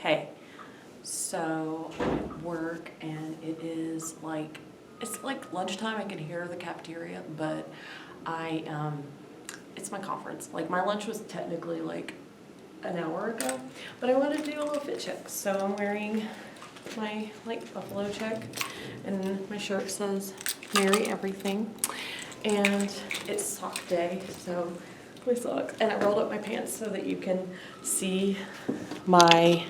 Hey, so I'm at work and it is like, it's like lunchtime. I can hear the cafeteria, but it's my conference. Like my lunch was technically like an hour ago, but I wanted to do a little fit check. So I'm wearing my like buffalo check and my shirt says Merry Everything. And it's sock day, so my socks. And I rolled up my pants so that you can see my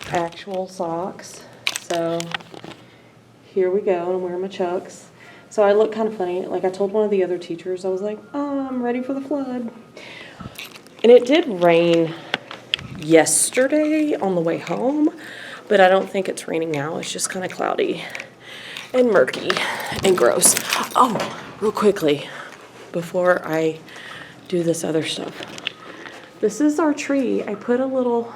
actual socks. So here we go. I'm wearing my Chucks. So I look kind of funny. Like I told one of the other teachers, I was like, oh, I'm ready for the flood. And it did rain yesterday on the way home, but I don't think it's raining now. It's just kind of cloudy and murky and gross. Oh, real quickly, before I do this other stuff. This is our tree. I put a little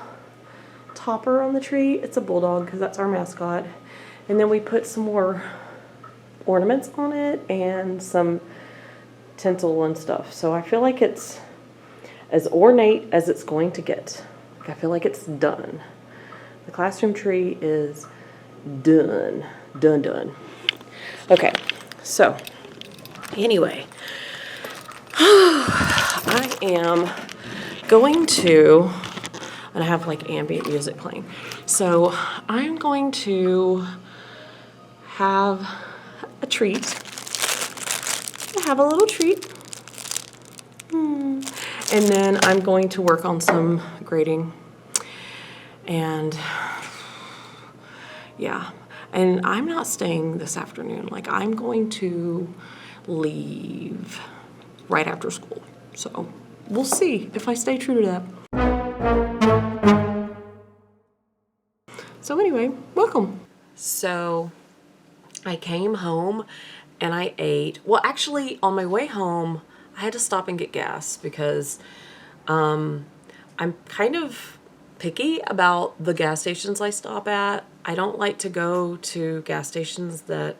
topper on the tree. It's a bulldog because that's our mascot. And then we put some more ornaments on it and some tinsel and stuff. So I feel like it's as ornate as it's going to get. I feel like it's done. The classroom tree is done. Done. Okay, so anyway, I am going to, and I have like ambient music playing. So I'm going to have a treat. I have a little treat. And then I'm going to work on some grading. And yeah, and I'm not staying this afternoon. Like I'm going to leave right after school. So we'll see if I stay true to that. So anyway, welcome. So I came home and I ate. Well, actually on my way home, I had to stop and get gas because I'm kind of picky about the gas stations I stop at. I don't like to go to gas stations that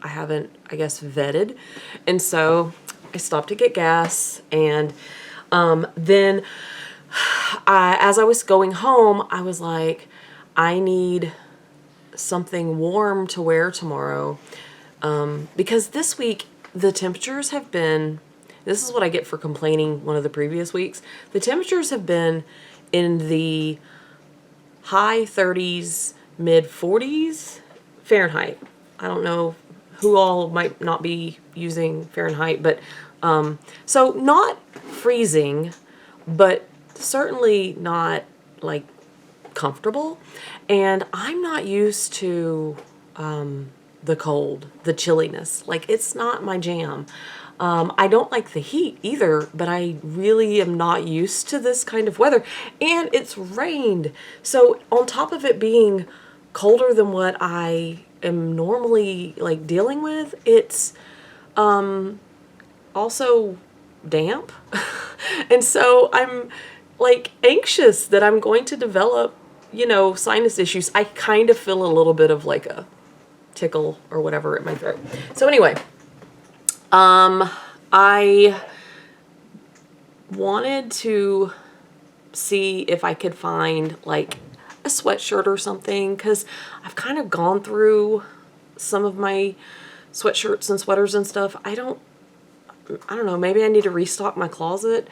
I haven't, I guess, vetted. And so I stopped to get gas. And then as I was going home, I was like, I need something warm to wear tomorrow. Because this week, the temperatures have been, this is what I get for complaining one of the previous weeks. The temperatures have been in the high 30s, mid 40s Fahrenheit. I don't know who all might not be using Fahrenheit, but so not freezing, but certainly not like comfortable. And I'm not used to the cold, the chilliness. Like it's not my jam. I don't like the heat either, but I really am not used to this kind of weather. And it's rained. So on top of it being colder than what I am normally like dealing with, it's also damp. And so I'm like anxious that I'm going to develop, you know, sinus issues. I kind of feel a little bit of like a tickle or whatever in my throat. So anyway, I wanted to see if I could find like a sweatshirt or something, because I've kind of gone through some of my sweatshirts and sweaters and stuff. I don't know, maybe I need to restock my closet.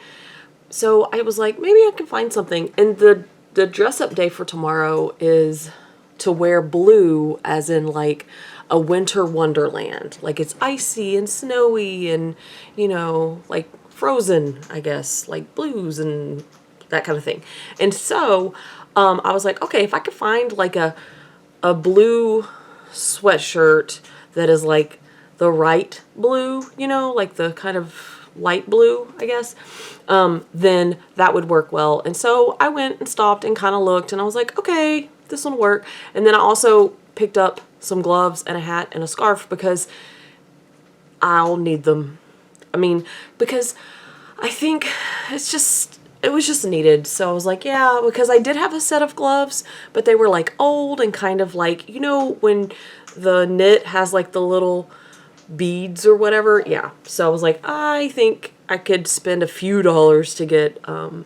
So I was like, maybe I can find something. And the dress up day for tomorrow is to wear blue, as in like a winter wonderland. Like it's icy and snowy and, you know, like frozen, I guess, like blues and that kind of thing. And so I was like, okay, if I could find like a blue sweatshirt that is like the right blue, you know, like the kind of light blue, I guess, then that would work well. And so I went and stopped and kind of looked and I was like, okay, this will work. And then I also picked up some gloves and a hat and a scarf because I'll need them. I mean, because I think it was just needed. So I was like, yeah, because I did have a set of gloves, but they were like old and kind of like, you know, when the knit has like the little beads or whatever. Yeah. So I was like, I think I could spend a few dollars to get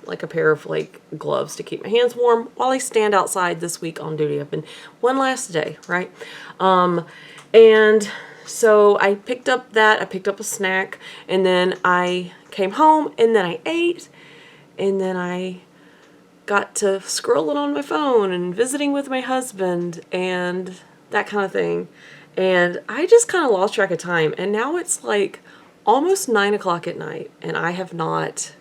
like a pair of like gloves to keep my hands warm while I stand outside this week on duty. I've been one last day, right? And so I picked up that, I picked up a snack, and then I came home, and then I ate, and then I got to scrolling on my phone and visiting with my husband and that kind of thing. And I just kind of lost track of time. And now it's like almost 9 o'clock at night, and I have not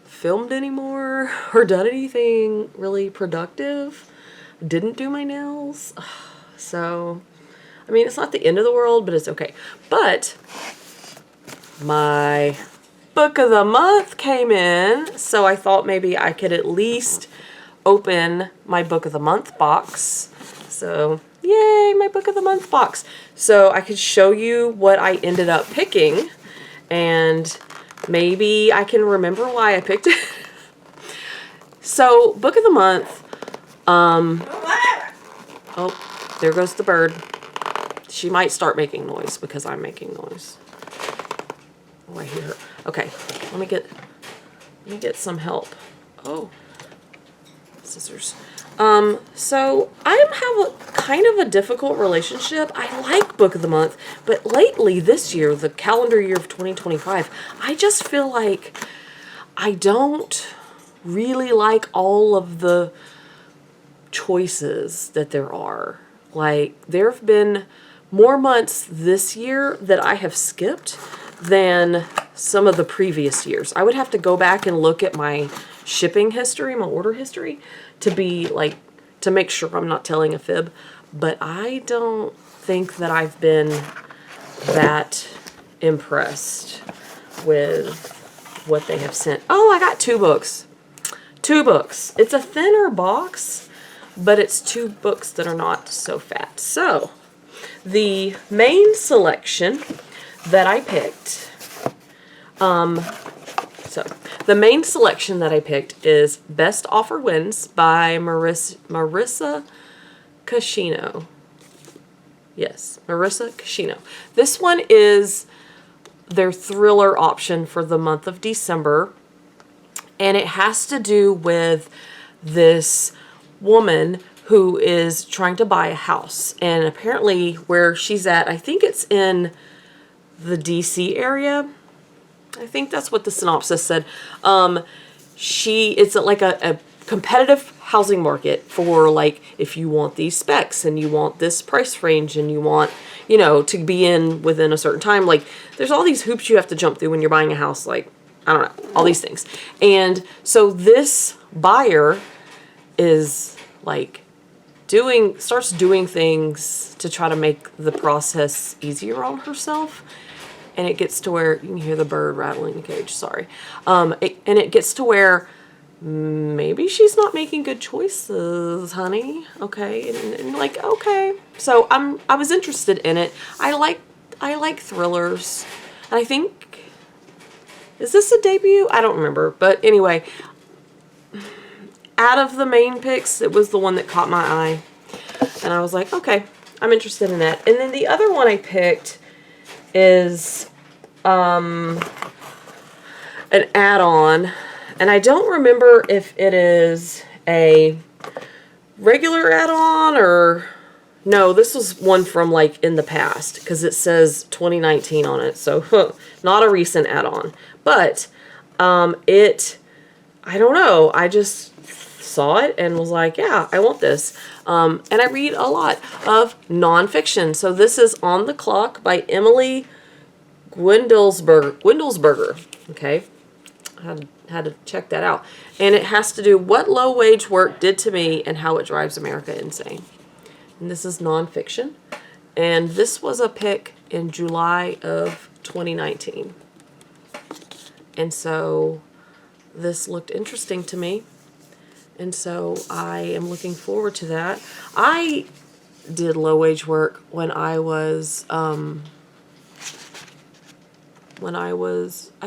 filmed anymore or done anything really productive. Didn't do my nails. So, I mean, it's not the end of the world, but it's okay. But my book of the month came in, so I thought maybe I could at least open my book of the month box. So, yay, my book of the month box. So I could show you what I ended up picking, and maybe I can remember why I picked it. So, book of the month, oh, there goes the bird. She might start making noise because I'm making noise. Oh, I hear her. Okay, let me get some help. Oh, scissors. So I have a kind of a difficult relationship. I like book of the month, but lately this year, the calendar year of 2025, I just feel like I don't really like all of the choices that there are. Like, there have been more months this year that I have skipped than some of the previous years. I would have to go back and look at my shipping history, my order history, to be like, to make sure I'm not telling a fib. But I don't think that I've been that impressed with what they have sent. Oh, I got 2 books. 2 books. It's a thinner box, but it's 2 books that are not so fat. So, the main selection that I picked, the main selection that I picked is Best Offer Wins by Marissa Cascino. Yes, Marissa Cascino. This one is their thriller option for the month of December, and it has to do with this woman who is trying to buy a house, and apparently where she's at, I think it's in the DC area. I think that's what the synopsis said. It's like a competitive housing market for, like, if you want these specs and you want this price range and you want, you know, to be in within a certain time. Like, there's all these hoops you have to jump through when you're buying a house. Like, I don't know, all these things. And so this buyer is like starts doing things to try to make the process easier on herself. And it gets to where, you can hear the bird rattling the cage, sorry. And it gets to where maybe she's not making good choices, honey. Okay, and like, okay. So I was interested in it. I like thrillers. And I think, is this a debut? I don't remember. But anyway, out of the main picks, it was the one that caught my eye. And I was like, okay, I'm interested in that. And then the other one I picked is an add-on, and I don't remember if it is a regular add-on or no, this was one from like in the past because it says 2019 on it, so not a recent add-on, but I don't know, I just saw it and was like, yeah, I want this. And I read a lot of nonfiction. So this is On the Clock by Emily Windelsberger. Okay, I had to check that out. And it has to do what low wage work did to me and how it drives America insane. And this is nonfiction. And this was a pick in July of 2019. And so this looked interesting to me. And so I am looking forward to that. I did low wage work when I was, I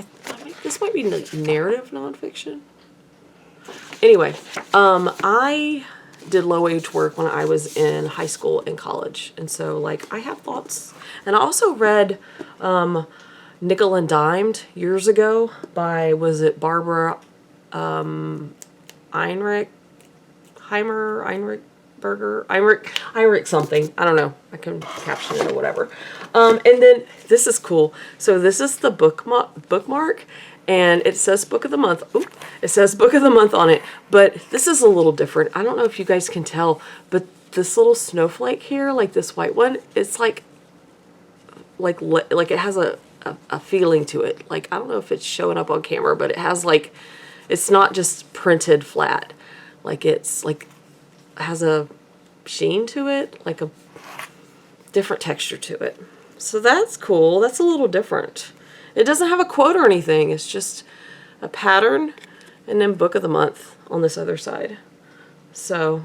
think this might be narrative nonfiction. Anyway, I did low wage work when I was in high school and college. And so, like, I have thoughts. And I also read Nickel and Dimed years ago by, was it Barbara Heinrich something. I don't know. I can caption it or whatever. And then this is cool. So this is the bookmark, and it says Book of the Month. Ooh, it says Book of the Month on it, but this is a little different. I don't know if you guys can tell, but this little snowflake here, like this white one, it's like it has a feeling to it. Like, I don't know if it's showing up on camera, but it has like, it's not just printed flat. Like, it's like, it has a sheen to it, like a different texture to it. So that's cool. That's a little different. It doesn't have a quote or anything. It's just a pattern and then Book of the Month on this other side. So,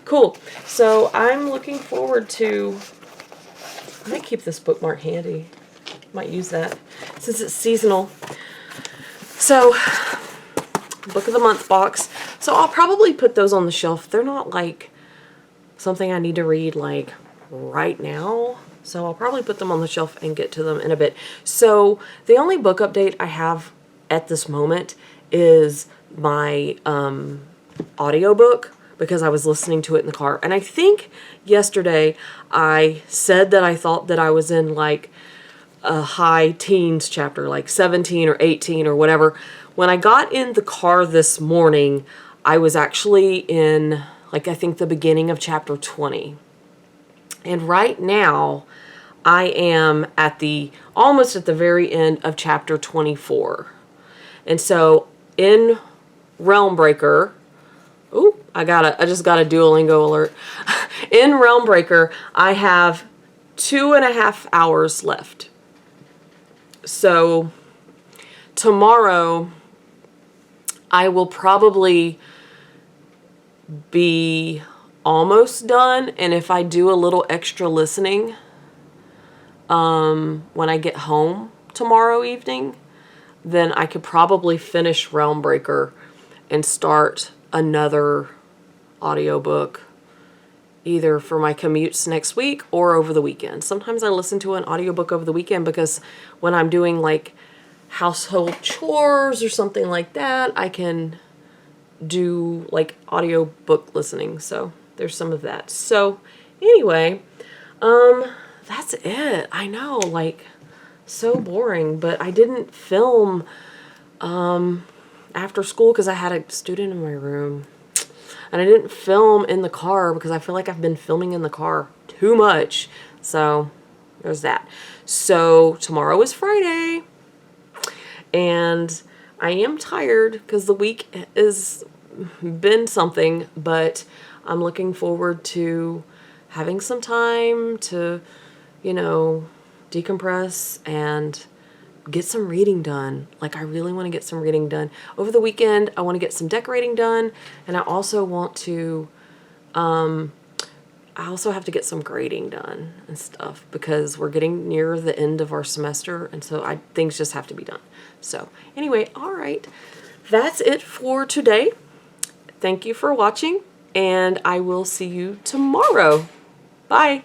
cool. So I'm looking forward to, I might keep this bookmark handy. Might use that since it's seasonal. So, Book of the Month box. So I'll probably put those on the shelf. They're not like something I need to read like right now. So I'll probably put them on the shelf and get to them in a bit. So the only book update I have at this moment is my audiobook, because I was listening to it in the car. And I think yesterday I said that I thought that I was in like a high teens chapter, like 17 or 18 or whatever. When I got in the car this morning, I was actually in, like, I think the beginning of chapter 20. And right now, I am at the, almost at the very end of chapter 24. And so, in Realm Breaker, ooh, I just got a Duolingo alert. In Realm Breaker, I have 2.5 hours left. So, tomorrow, I will probably be almost done, and if I do a little extra listening when I get home tomorrow evening, then I could probably finish Realm Breaker and start another audiobook either for my commutes next week or over the weekend. Sometimes I listen to an audiobook over the weekend because when I'm doing like household chores or something like that, I can do like audiobook listening. So there's some of that. So anyway, that's it. I know, like, so boring, but I didn't film after school because I had a student in my room. And I didn't film in the car because I feel like I've been filming in the car too much. So there's that. So tomorrow is Friday. And I am tired because the week has been something, but I'm looking forward to having some time to, you know, decompress and get some reading done. Like, I really want to get some reading done. Over the weekend, I want to get some decorating done, and I also want to, I also have to get some grading done and stuff because we're getting near the end of our semester, and so things just have to be done. So anyway, all right, that's it for today. Thank you for watching, and I will see you tomorrow. Bye.